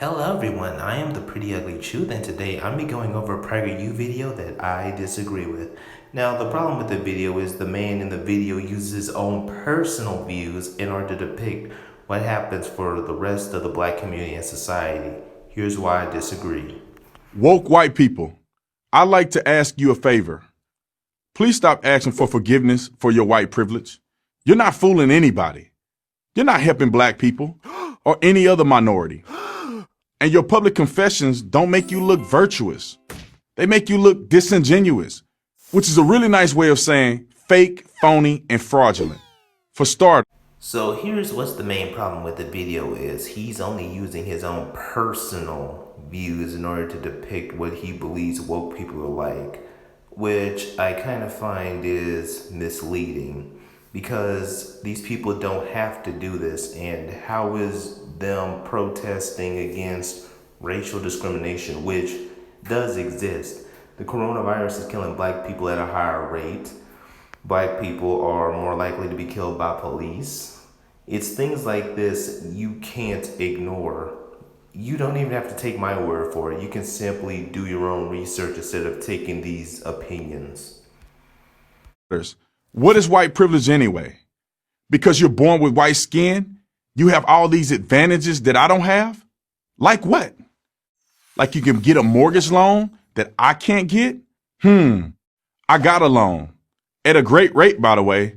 Hello everyone, I am the Pretty Ugly Truth, and today I'm be going over a PragerU video that I disagree with. Now, the problem with the video is the man in the video uses his own personal views in order to depict what happens for the rest of the black community and society. Here's why I disagree. Woke white people, I'd like to ask you a favor. Please stop asking for forgiveness for your white privilege. You're not fooling anybody. You're not helping black people or any other minority. And your public confessions don't make you look virtuous. They make you look disingenuous, which is a really nice way of saying fake, phony, and fraudulent. For starters, So here's what's the main problem with the video is he's only using his own personal views in order to depict what he believes woke people are like, which I kind of find is misleading because these people don't have to do this. And how is them protesting against racial discrimination, which does exist? The coronavirus is killing black people at a higher rate. Black people are more likely to be killed by police. It's things like this you can't ignore. You don't even have to take my word for it. You can simply do your own research instead of taking these opinions. what is white privilege anyway? Because you're born with white skin, you have all these advantages that I don't have? Like what? Like you can get a mortgage loan that I can't get? I got a loan. At a great rate, by the way,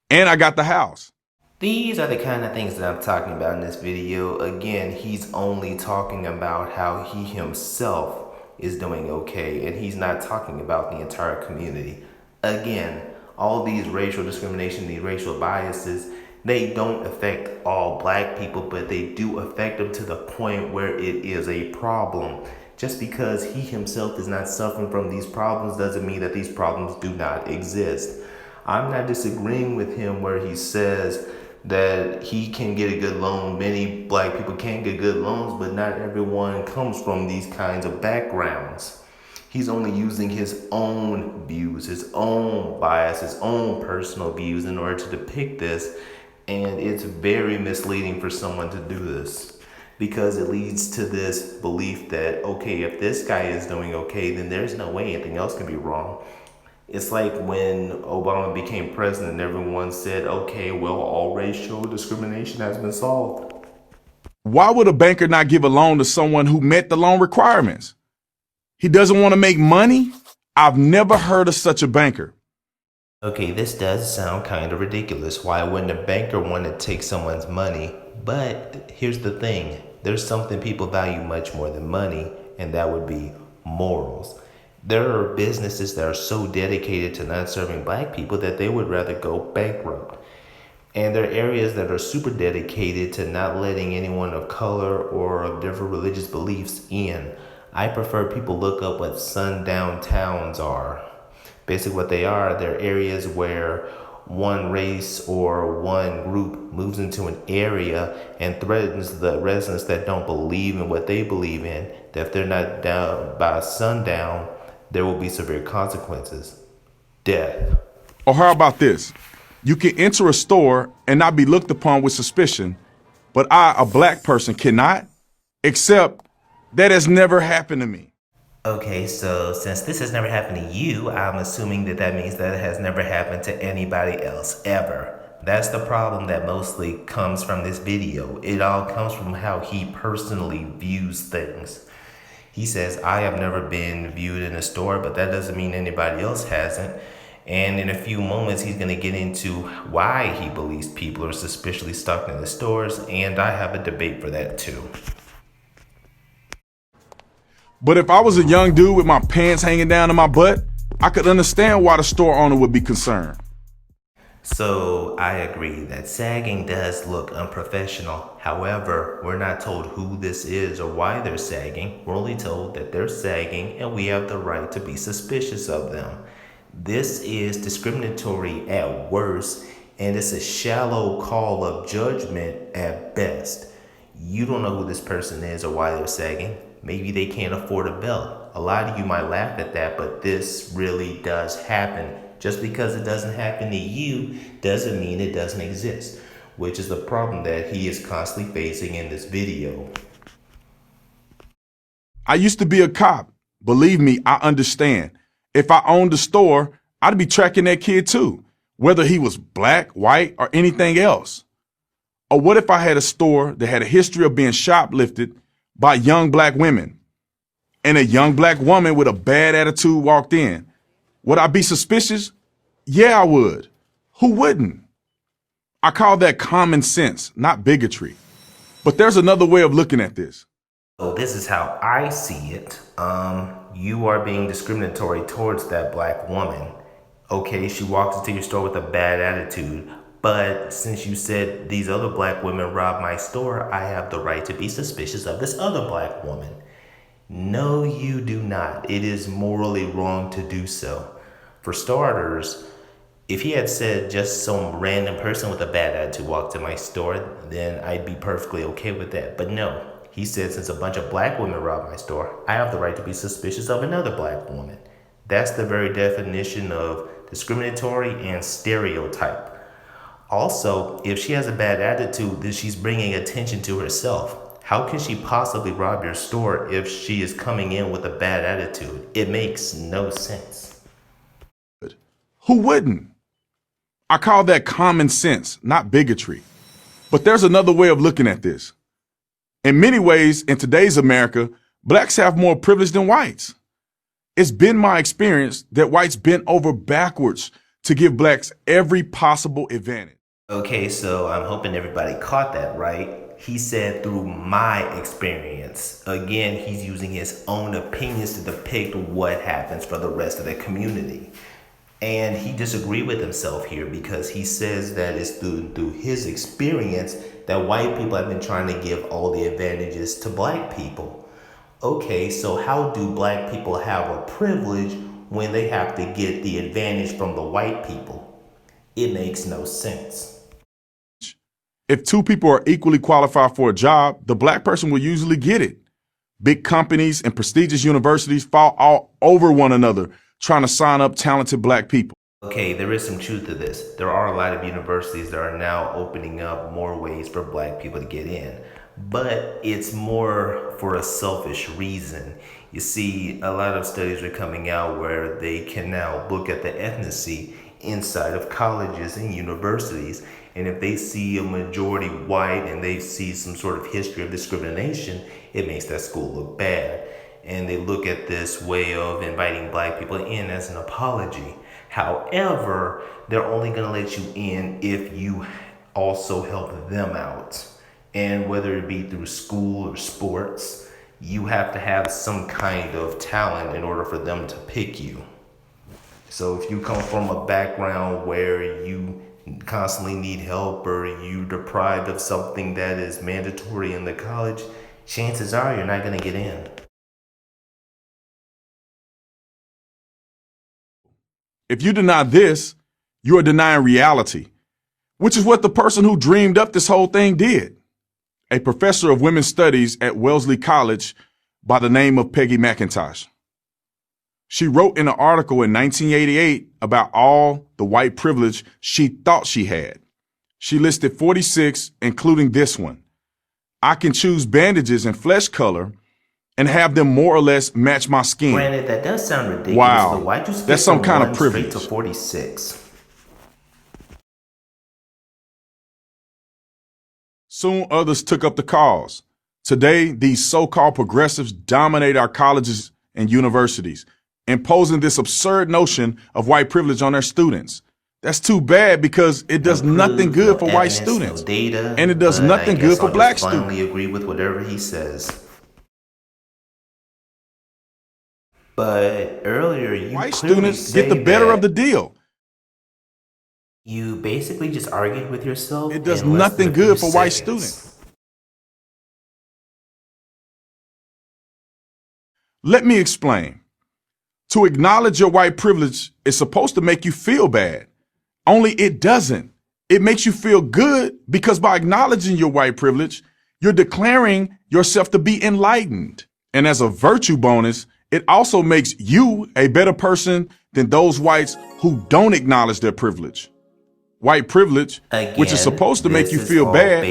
and I got the house. These are the kind of things that I'm talking about in this video. Again, he's only talking about how he himself is doing okay, and he's not talking about the entire community. Again, all these racial discrimination, these racial biases, they don't affect all black people, but they do affect them to the point where it is a problem. Just because he himself is not suffering from these problems doesn't mean that these problems do not exist. I'm not disagreeing with him where he says that he can get a good loan. Many black people can get good loans, but not everyone comes from these kinds of backgrounds. He's only using his own views, his own bias, his own personal views in order to depict this. And it's very misleading for someone to do this because it leads to this belief that, okay, if this guy is doing okay, then there's no way anything else can be wrong. It's like when Obama became president, everyone said, okay, well, all racial discrimination has been solved. Why would a banker not give a loan to someone who met the loan requirements? He doesn't want to make money? I've never heard of such a banker. Okay, this does sound kind of ridiculous. Why wouldn't a banker want to take someone's money? But here's the thing. There's something people value much more than money, and that would be morals. There are businesses that are so dedicated to not serving black people that they would rather go bankrupt. And there are areas that are super dedicated to not letting anyone of color or of different religious beliefs in. I prefer people look up what sundown towns are. Basically what they are, they're areas where one race or one group moves into an area and threatens the residents that don't believe in what they believe in, that if they're not down by sundown, there will be severe consequences. Death. Or how about this? You can enter a store and not be looked upon with suspicion, but I, a black person, cannot, except that has never happened to me. Okay, so since this has never happened to you, I'm assuming that that means that it has never happened to anybody else ever. That's the problem that mostly comes from this video. It all comes from how he personally views things. He says, I have never been viewed in a store, but that doesn't mean anybody else hasn't. And in a few moments, he's going to get into why he believes people are suspiciously stalking the stores, and I have a debate for that too. But if I was a young dude with my pants hanging down to my butt, I could understand why the store owner would be concerned. So I agree that sagging does look unprofessional. However, we're not told who this is or why they're sagging. We're only told that they're sagging and we have the right to be suspicious of them. This is discriminatory at worst, and it's a shallow call of judgment at best. You don't know who this person is or why they're sagging. Maybe they can't afford a belt. A lot of you might laugh at that, but this really does happen. Just because it doesn't happen to you doesn't mean it doesn't exist, which is the problem that he is constantly facing in this video. I used to be a cop. Believe me, I understand. If I owned a store, I'd be tracking that kid too, whether he was black, white, or anything else. Or what if I had a store that had a history of being shoplifted by young black women, and a young black woman with a bad attitude walked in? Would I be suspicious? Yeah, I would. Who wouldn't? I call that common sense, not bigotry. But there's another way of looking at this. So this is how I see it. You are being discriminatory towards that black woman. Okay, she walks into your store with a bad attitude, but since you said these other black women robbed my store, I have the right to be suspicious of this other black woman. No, you do not. It is morally wrong to do so. For starters, if he had said just some random person with a bad attitude walked in my store, then I'd be perfectly okay with that. But no, he said since a bunch of black women robbed my store, I have the right to be suspicious of another black woman. That's the very definition of discriminatory and stereotype. Also, if she has a bad attitude, then she's bringing attention to herself. How can she possibly rob your store if she is coming in with a bad attitude? It makes no sense. Who wouldn't? I call that common sense, not bigotry. But there's another way of looking at this. In many ways, in today's America, blacks have more privilege than whites. It's been my experience that whites bent over backwards to give blacks every possible advantage. Okay, so I'm hoping everybody caught that, right? He said through my experience. Again, he's using his own opinions to depict what happens for the rest of the community. And he disagreed with himself here because he says that it's through his experience that white people have been trying to give all the advantages to black people. Okay, so how do black people have a privilege when they have to get the advantage from the white people? It makes no sense. If two people are equally qualified for a job, the black person will usually get it. Big companies and prestigious universities fall all over one another trying to sign up talented black people. Okay, there is some truth to this. There are a lot of universities that are now opening up more ways for black people to get in, but it's more for a selfish reason. You see, a lot of studies are coming out where they can now look at the ethnicity inside of colleges and universities, and if they see a majority white and they see some sort of history of discrimination, it makes that school look bad. And they look at this way of inviting black people in as an apology. However, they're only going to let you in if you also help them out. And whether it be through school or sports, you have to have some kind of talent in order for them to pick you. So if you come from a background where you constantly need help or you're deprived of something that is mandatory in the college, chances are you're not going to get in. If you deny this, you are denying reality, which is what the person who dreamed up this whole thing did. A professor of women's studies at Wellesley College by the name of Peggy McIntosh. She wrote in an article in 1988 about all the white privilege she thought she had. She listed 46, including this one. I can choose bandages and flesh color and have them more or less match my skin. Granted, that does sound ridiculous. Wow, but why'd you skip that's some from kind of 1 privilege. straight to 46? Soon others took up the cause. Today, these so-called progressives dominate our colleges and universities, imposing this absurd notion of white privilege on their students. That's too bad because it does nothing good for white students, and it does nothing good for black students. I finally agree with whatever he says. But earlier, you White clearly students get the better of the deal. You basically just argued with yourself. It does in less than nothing a few good for white seconds. students. Let me explain. To acknowledge your white privilege is supposed to make you feel bad. Only it doesn't. It makes you feel good because by acknowledging your white privilege, you're declaring yourself to be enlightened. And as a virtue bonus, it also makes you a better person than those whites who don't acknowledge their privilege. White privilege, which is supposed to make you feel bad,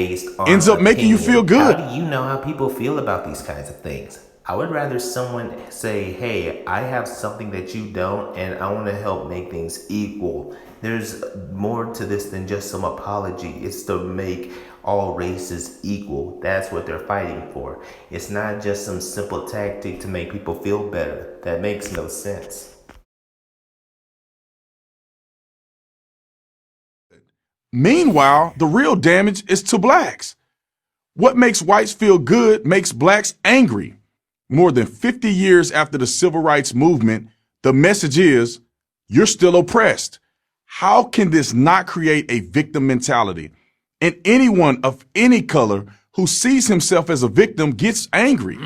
ends up making you feel good. How do you know how people feel about these kinds of things? I would rather someone say, hey, I have something that you don't, and I want to help make things equal. There's more to this than just some apology. It's to make all races equal. That's what they're fighting for. It's not just some simple tactic to make people feel better. That makes no sense. Meanwhile, the real damage is to blacks. What makes whites feel good makes blacks angry. More than 50 years after the civil rights movement, the message is, you're still oppressed. How can this not create a victim mentality? And anyone of any color who sees himself as a victim gets angry.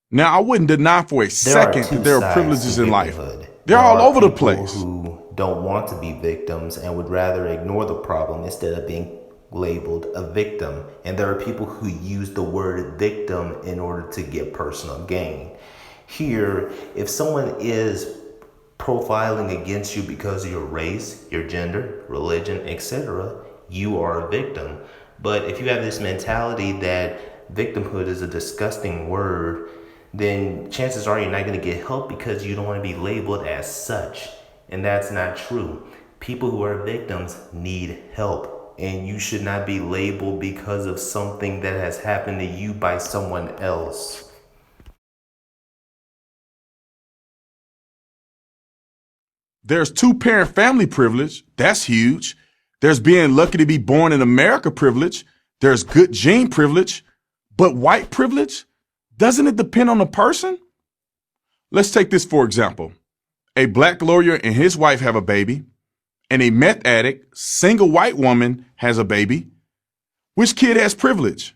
Now, I wouldn't deny for a second that there are privileges in life. They're all over the place. Who don't want to be victims and would rather ignore the problem instead of being labeled a victim. And there are people who use the word victim in order to get personal gain. Here, if someone is profiling against you because of your race, your gender, religion, etc., you are a victim. But if you have this mentality that victimhood is a disgusting word, then chances are you're not going to get help because you don't want to be labeled as such. And that's not true. People who are victims need help, and you should not be labeled because of something that has happened to you by someone else. There's two-parent family privilege. That's huge. There's being lucky to be born in America privilege. There's good gene privilege. But white privilege? Doesn't it depend on the person? Let's take this for example. A black lawyer and his wife have a baby, and a meth addict, single white woman has a baby. Which kid has privilege?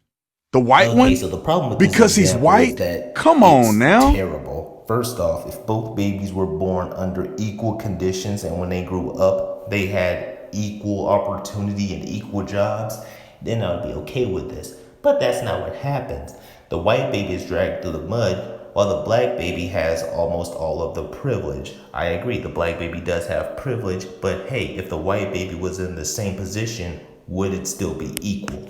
The white one? So the problem with because he's white? Come on now. Terrible. First off, if both babies were born under equal conditions and when they grew up, they had equal opportunity and equal jobs, then I would be okay with this. But that's not what happens. The white baby is dragged through the mud while the black baby has almost all of the privilege. I agree, the black baby does have privilege, but hey, if the white baby was in the same position, would it still be equal?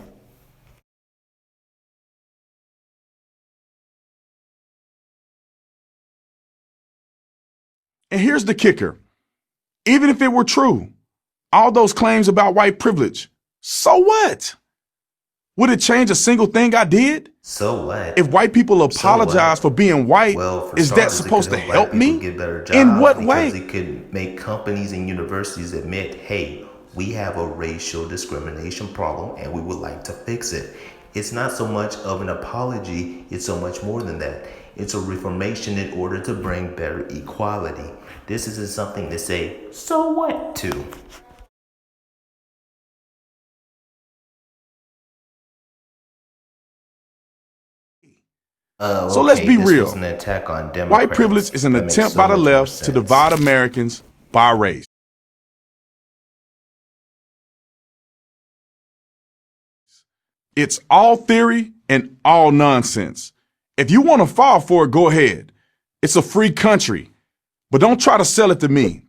And here's the kicker. Even if it were true, all those claims about white privilege, so what? Would it change a single thing I did? So what? If white people apologize for being white, is that supposed to help me? In what way? It could make companies and universities admit, hey, we have a racial discrimination problem and we would like to fix it. It's not so much of an apology, it's so much more than that. It's a reformation in order to bring better equality. This isn't something to say, so what to? So let's be real. An attack on Democrats. White privilege is an attempt by the left to divide Americans by race. It's all theory and all nonsense. If you want to fall for it, go ahead. It's a free country. But don't try to sell it to me.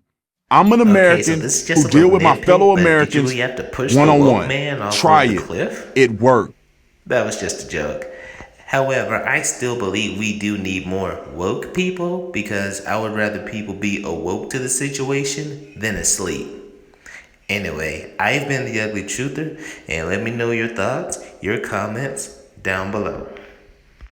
I'm an American who deal with my fellow Americans one-on-one. Try it. It worked. That was just a joke. However, I still believe we do need more woke people because I would rather people be awoke to the situation than asleep. Anyway, I've been the Ugly Truther, and let me know your thoughts, your comments down below.